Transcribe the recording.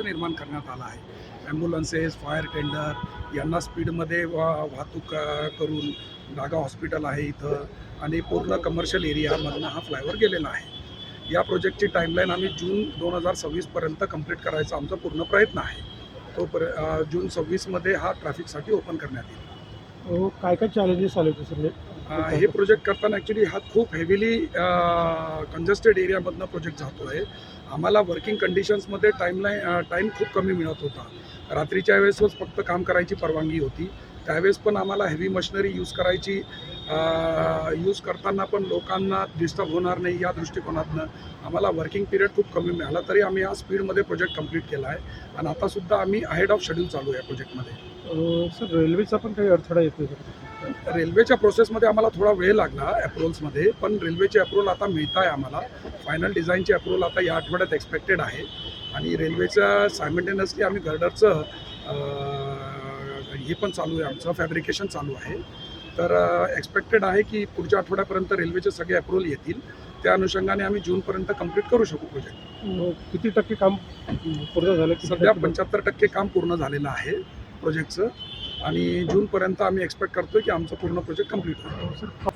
निर्माण करण्यात आला आहे. ॲम्ब्युलन्सेस, फायर टेंडर यांना स्पीडमध्ये वाहतूक करून नागा हॉस्पिटल आहे इथं आणि पूर्ण कमर्शियल एरियामधनं हा फ्लायओव्हर गेलेला आहे. या प्रोजेक्टची टाईमलाईन आम्ही जून 2026पर्यंत कंप्लीट करायचा आमचा पूर्ण प्रयत्न आहे. जून 26मध्ये हा ट्रॅफिकसाठी ओपन करण्यात येईल. काय काय चॅलेंजेस आले होते सर? हे प्रोजेक्ट करताना ॲक्च्युली हा खूप हेविली कंजेस्टेड एरियामधनं प्रोजेक्ट जातो आहे. आम्हाला वर्किंग कंडिशन्समध्ये टाईम खूप कमी मिळत होता. रात्रीच्या वेळेसच फक्त काम करायची परवानगी होती. त्यावेळेस पण आम्हाला हेवी मशिनरी यूज करताना पण लोकांना डिस्टर्ब होणार नाही या दृष्टिकोनातनं आम्हाला वर्किंग पिरियड खूप कमी मिळाला. तरी आम्ही या स्पीडमध्ये प्रोजेक्ट कंप्लीट केला आहे आणि आतासुद्धा आम्ही अहेड ऑफ शेड्यूल चालू आहे प्रोजेक्टमध्ये. सर रेल्वेचा पण काही अडथळा येतो सर? रेल्वेच्या प्रोसेसमध्ये आम्हाला थोडा वेळ लागला अप्रुव्हल्समध्ये, पण रेल्वेचे अप्रुव्हल आता मिळत आहे आम्हाला. फायनल डिझाईनचे अप्रुव्हल आता या आठवड्यात एक्सपेक्टेड आहे आणि रेल्वेचं सायमल्टेनियसली आम्ही गर्डरचं हे पण चालू आहे, आमचं फॅब्रिकेशन चालू आहे. तर एक्सपेक्टेड आहे की पुढच्या आठवड्यापर्यंत रेल्वेचे सगळे अप्रुव्हल येतील. त्या अनुषंगाने आम्ही जूनपर्यंत कंप्लीट करू शकू प्रोजेक्ट. किती टक्के काम पूर्ण झालं? सध्या 75% काम पूर्ण झालेलं आहे प्रोजेक्टचं आणि जूनपर्यंत आम्ही एक्सपेक्ट करतो की आमचं पूर्ण प्रोजेक्ट कंप्लीट होईल.